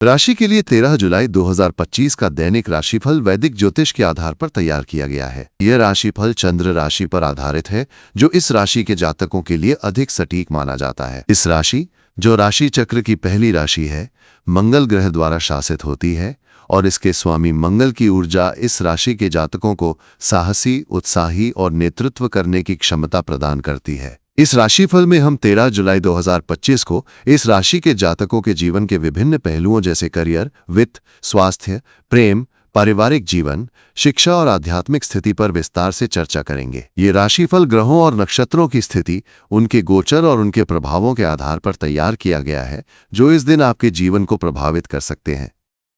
राशि के लिए 13 जुलाई 2025 का दैनिक राशिफल वैदिक ज्योतिष के आधार पर तैयार किया गया है। यह राशिफल चंद्र राशि पर आधारित है, जो इस राशि के जातकों के लिए अधिक सटीक माना जाता है। इस राशि, जो राशि चक्र की पहली राशि है, मंगल ग्रह द्वारा शासित होती है और इसके स्वामी मंगल की ऊर्जा इस राशि के जातकों को साहसी, उत्साही और नेतृत्व करने की क्षमता प्रदान करती है। इस राशिफल में हम 13 जुलाई 2025 को इस राशि के जातकों के जीवन के विभिन्न पहलुओं जैसे करियर, वित्त, स्वास्थ्य, प्रेम, पारिवारिक जीवन, शिक्षा और आध्यात्मिक स्थिति पर विस्तार से चर्चा करेंगे। ये राशिफल ग्रहों और नक्षत्रों की स्थिति, उनके गोचर और उनके प्रभावों के आधार पर तैयार किया गया है, जो इस दिन आपके जीवन को प्रभावित कर सकते हैं।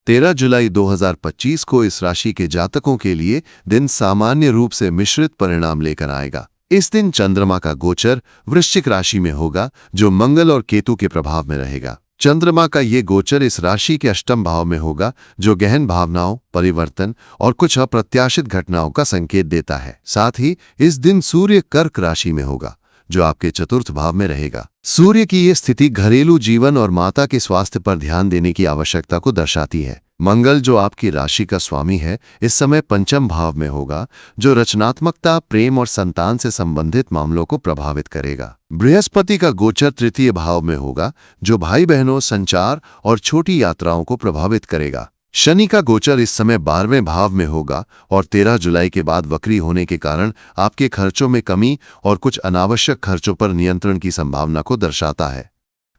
13 जुलाई 2025 को इस राशि के जातकों के लिए दिन सामान्य रूप से मिश्रित परिणाम लेकर आएगा। इस दिन चंद्रमा का गोचर वृश्चिक राशि में होगा, जो मंगल और केतु के प्रभाव में रहेगा। चंद्रमा का ये गोचर इस राशि के अष्टम भाव में होगा, जो गहन भावनाओं, परिवर्तन और कुछ अप्रत्याशित घटनाओं का संकेत देता है। साथ ही इस दिन सूर्य कर्क राशि में होगा, जो आपके चतुर्थ भाव में रहेगा। सूर्य की ये स्थिति घरेलू जीवन और माता के स्वास्थ्य पर ध्यान देने की आवश्यकता को दर्शाती है। मंगल, जो आपकी राशि का स्वामी है, इस समय पंचम भाव में होगा, जो रचनात्मकता, प्रेम और संतान से संबंधित मामलों को प्रभावित करेगा। बृहस्पति का गोचर तृतीय भाव में होगा, जो भाई बहनों, संचार और छोटी यात्राओं को प्रभावित करेगा। शनि का गोचर इस समय 12वें भाव में होगा और 13 जुलाई के बाद वक्री होने के कारण आपके खर्चों में कमी और कुछ अनावश्यक खर्चों पर नियंत्रण की संभावना को दर्शाता है।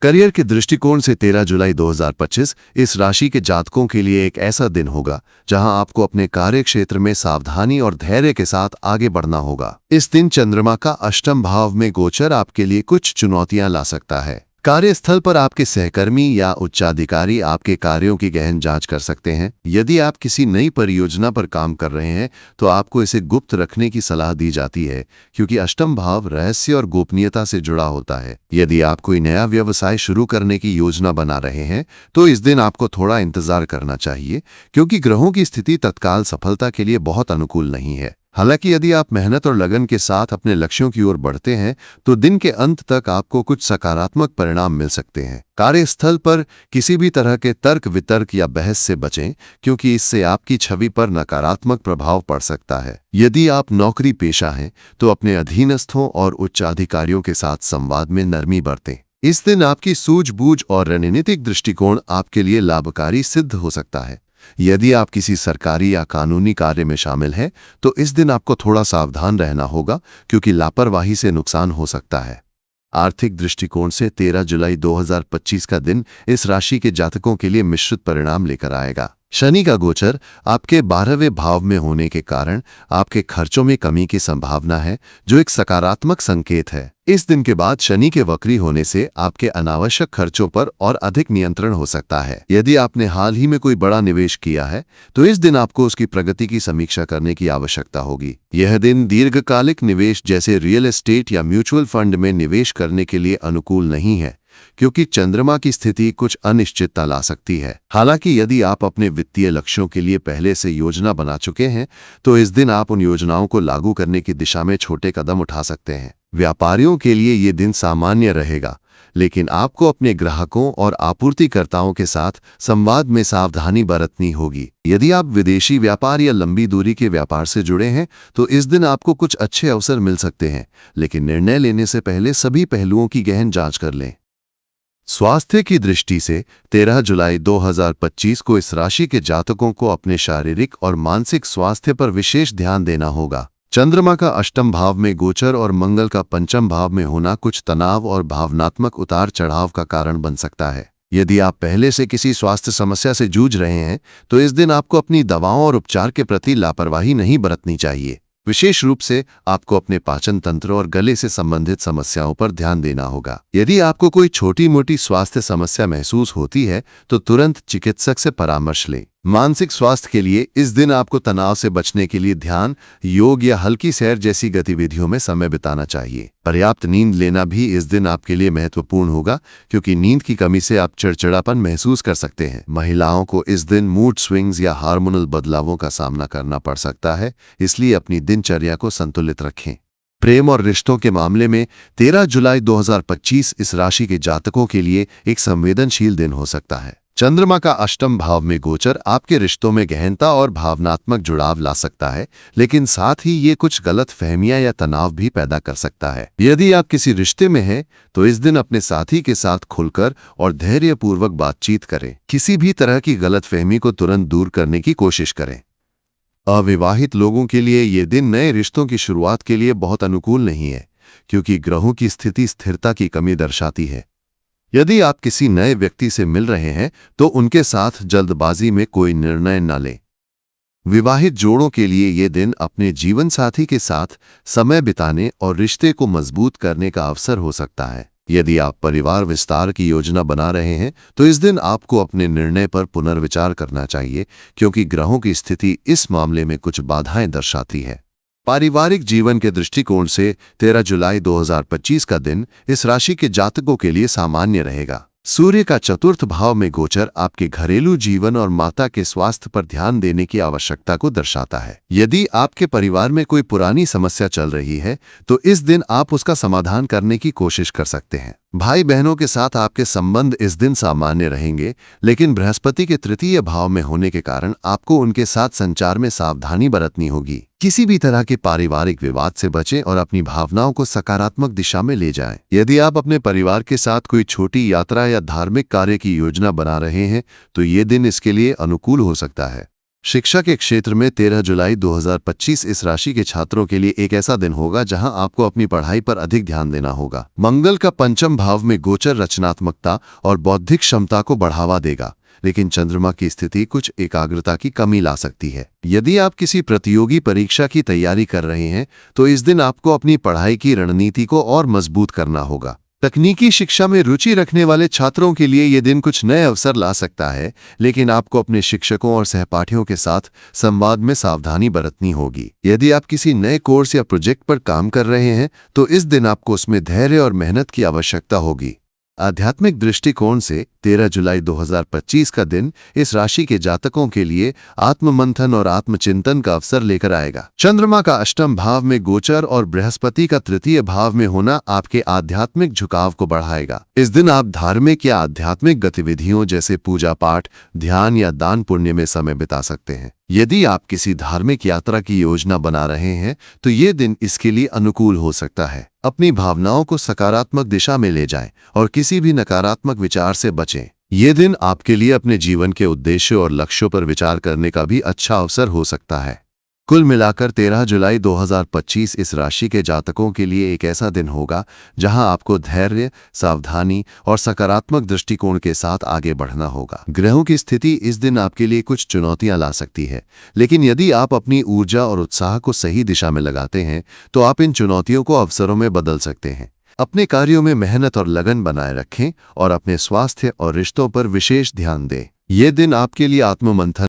करियर के दृष्टिकोण से 13 जुलाई 2025 इस राशि के जातकों के लिए एक ऐसा दिन होगा जहां आपको अपने कार्य क्षेत्र में सावधानी और धैर्य के साथ आगे बढ़ना होगा। इस दिन चंद्रमा का अष्टम भाव में गोचर आपके लिए कुछ चुनौतियां ला सकता है। कार्यस्थल पर आपके सहकर्मी या उच्चाधिकारी आपके कार्यों की गहन जांच कर सकते हैं। यदि आप किसी नई परियोजना पर काम कर रहे हैं, तो आपको इसे गुप्त रखने की सलाह दी जाती है, क्योंकि अष्टम भाव रहस्य और गोपनीयता से जुड़ा होता है। यदि आप कोई नया व्यवसाय शुरू करने की योजना बना रहे हैं, तो इस दिन आपको थोड़ा इंतजार करना चाहिए, क्योंकि ग्रहों की स्थिति तत्काल सफलता के लिए बहुत अनुकूल नहीं है। हालांकि यदि आप मेहनत और लगन के साथ अपने लक्ष्यों की ओर बढ़ते हैं, तो दिन के अंत तक आपको कुछ सकारात्मक परिणाम मिल सकते हैं। कार्यस्थल पर किसी भी तरह के तर्क वितर्क या बहस से बचें, क्योंकि इससे आपकी छवि पर नकारात्मक प्रभाव पड़ सकता है। यदि आप नौकरी पेशा हैं, तो अपने अधीनस्थों और उच्चाधिकारियों के साथ संवाद में नरमी बरतें। इस दिन आपकी सूझबूझ और रणनीतिक दृष्टिकोण आपके लिए लाभकारी सिद्ध हो सकता है। यदि आप किसी सरकारी या कानूनी कार्य में शामिल हैं, तो इस दिन आपको थोड़ा सावधान रहना होगा, क्योंकि लापरवाही से नुकसान हो सकता है। आर्थिक दृष्टिकोण से 13 जुलाई 2025 का दिन इस राशि के जातकों के लिए मिश्रित परिणाम लेकर आएगा। शनि का गोचर आपके 12वें भाव में होने के कारण आपके खर्चों में कमी की संभावना है, जो एक सकारात्मक संकेत है। इस दिन के बाद शनि के वक्री होने से आपके अनावश्यक खर्चों पर और अधिक नियंत्रण हो सकता है। यदि आपने हाल ही में कोई बड़ा निवेश किया है, तो इस दिन आपको उसकी प्रगति की समीक्षा करने की आवश्यकता होगी। यह दिन दीर्घकालिक निवेश जैसे रियल एस्टेट या म्यूचुअल फंड में निवेश करने के लिए अनुकूल नहीं है, क्योंकि चंद्रमा की स्थिति कुछ अनिश्चितता ला सकती है। हालांकि यदि आप अपने वित्तीय लक्ष्यों के लिए पहले से योजना बना चुके हैं, तो इस दिन आप उन योजनाओं को लागू करने की दिशा में छोटे कदम उठा सकते हैं। व्यापारियों के लिए ये दिन सामान्य रहेगा, लेकिन आपको अपने ग्राहकों और आपूर्तिकर्ताओं के साथ संवाद में सावधानी बरतनी होगी। यदि आप विदेशी व्यापार या लंबी दूरी के व्यापार से जुड़े हैं, तो इस दिन आपको कुछ अच्छे अवसर मिल सकते हैं, लेकिन निर्णय लेने से पहले सभी पहलुओं की गहन जांच कर लें। स्वास्थ्य की दृष्टि से 13 जुलाई 2025 को इस राशि के जातकों को अपने शारीरिक और मानसिक स्वास्थ्य पर विशेष ध्यान देना होगा। चंद्रमा का अष्टम भाव में गोचर और मंगल का पंचम भाव में होना कुछ तनाव और भावनात्मक उतार चढ़ाव का कारण बन सकता है। यदि आप पहले से किसी स्वास्थ्य समस्या से जूझ रहे हैं, तो इस दिन आपको अपनी दवाओं और उपचार के प्रति लापरवाही नहीं बरतनी चाहिए। विशेष रूप से आपको अपने पाचन तंत्र और गले से संबंधित समस्याओं पर ध्यान देना होगा। यदि आपको कोई छोटी मोटी स्वास्थ्य समस्या महसूस होती है, तो तुरंत चिकित्सक से परामर्श लें। मानसिक स्वास्थ्य के लिए इस दिन आपको तनाव से बचने के लिए ध्यान, योग या हल्की सैर जैसी गतिविधियों में समय बिताना चाहिए। पर्याप्त नींद लेना भी इस दिन आपके लिए महत्वपूर्ण होगा, क्योंकि नींद की कमी से आप चिड़चिड़ापन महसूस कर सकते हैं। महिलाओं को इस दिन मूड स्विंग्स या हार्मोनल बदलावों का सामना करना पड़ सकता है, इसलिए अपनी दिनचर्या को संतुलित रखें। प्रेम और रिश्तों के मामले में 13 जुलाई 2025 इस राशि के जातकों के लिए एक संवेदनशील दिन हो सकता है। चंद्रमा का अष्टम भाव में गोचर आपके रिश्तों में गहनता और भावनात्मक जुड़ाव ला सकता है, लेकिन साथ ही ये कुछ गलत फहमियां या तनाव भी पैदा कर सकता है। यदि आप किसी रिश्ते में हैं, तो इस दिन अपने साथी के साथ खुलकर और धैर्यपूर्वक बातचीत करें। किसी भी तरह की गलतफहमी को तुरंत दूर करने की कोशिश करें। अविवाहित लोगों के लिए ये दिन नए रिश्तों की शुरुआत के लिए बहुत अनुकूल नहीं है, क्योंकि ग्रहों की स्थिति स्थिरता की कमी दर्शाती है। यदि आप किसी नए व्यक्ति से मिल रहे हैं, तो उनके साथ जल्दबाजी में कोई निर्णय न लें। विवाहित जोड़ों के लिए ये दिन अपने जीवन साथी के साथ समय बिताने और रिश्ते को मजबूत करने का अवसर हो सकता है। यदि आप परिवार विस्तार की योजना बना रहे हैं, तो इस दिन आपको अपने निर्णय पर पुनर्विचार करना चाहिए, क्योंकि ग्रहों की स्थिति इस मामले में कुछ बाधाएं दर्शाती है। पारिवारिक जीवन के दृष्टिकोण से 13 जुलाई 2025 का दिन इस राशि के जातकों के लिए सामान्य रहेगा। सूर्य का चतुर्थ भाव में गोचर आपके घरेलू जीवन और माता के स्वास्थ्य पर ध्यान देने की आवश्यकता को दर्शाता है। यदि आपके परिवार में कोई पुरानी समस्या चल रही है, तो इस दिन आप उसका समाधान करने की कोशिश कर सकते हैं। भाई बहनों के साथ आपके संबंध इस दिन सामान्य रहेंगे, लेकिन बृहस्पति के तृतीय भाव में होने के कारण आपको उनके साथ संचार में सावधानी बरतनी होगी। किसी भी तरह के पारिवारिक विवाद से बचें और अपनी भावनाओं को सकारात्मक दिशा में ले जाएं। यदि आप अपने परिवार के साथ कोई छोटी यात्रा या धार्मिक कार्य की योजना बना रहे हैं, तो ये दिन इसके लिए अनुकूल हो सकता है। शिक्षा के क्षेत्र में 13 जुलाई 2025 इस राशि के छात्रों के लिए एक ऐसा दिन होगा जहां आपको अपनी पढ़ाई पर अधिक ध्यान देना होगा। मंगल का पंचम भाव में गोचर रचनात्मकता और बौद्धिक क्षमता को बढ़ावा देगा, लेकिन चंद्रमा की स्थिति कुछ एकाग्रता की कमी ला सकती है। यदि आप किसी प्रतियोगी परीक्षा की तैयारी कर रहे हैं, तो इस दिन आपको अपनी पढ़ाई की रणनीति को और मजबूत करना होगा। तकनीकी शिक्षा में रुचि रखने वाले छात्रों के लिए ये दिन कुछ नए अवसर ला सकता है, लेकिन आपको अपने शिक्षकों और सहपाठियों के साथ संवाद में सावधानी बरतनी होगी। यदि आप किसी नए कोर्स या प्रोजेक्ट पर काम कर रहे हैं, तो इस दिन आपको उसमें धैर्य और मेहनत की आवश्यकता होगी। आध्यात्मिक दृष्टिकोण से 13 जुलाई 2025 का दिन इस राशि के जातकों के लिए आत्ममंथन और आत्मचिंतन का अवसर लेकर आएगा। चंद्रमा का अष्टम भाव में गोचर और बृहस्पति का तृतीय भाव में होना आपके आध्यात्मिक झुकाव को बढ़ाएगा। इस दिन आप धार्मिक या आध्यात्मिक गतिविधियों जैसे पूजा पाठ, ध्यान या दान पुण्य में समय बिता सकते हैं। यदि आप किसी धार्मिक यात्रा की योजना बना रहे हैं, तो ये दिन इसके लिए अनुकूल हो सकता है। अपनी भावनाओं को सकारात्मक दिशा में ले जाएं और किसी भी नकारात्मक विचार से बचें। ये दिन आपके लिए अपने जीवन के उद्देश्यों और लक्ष्यों पर विचार करने का भी अच्छा अवसर हो सकता है। कुल मिलाकर 13 जुलाई 2025 इस राशि के जातकों के लिए एक ऐसा दिन होगा जहां आपको धैर्य, सावधानी और सकारात्मक दृष्टिकोण के साथ आगे बढ़ना होगा। ग्रहों की स्थिति इस दिन आपके लिए कुछ चुनौतियां ला सकती है, लेकिन यदि आप अपनी ऊर्जा और उत्साह को सही दिशा में लगाते हैं, तो आप इन चुनौतियों को अवसरों में बदल सकते हैं। अपने कार्यों में मेहनत और लगन बनाए रखें और अपने स्वास्थ्य और रिश्तों पर विशेष ध्यान दें। ये दिन आपके लिए आत्ममंथन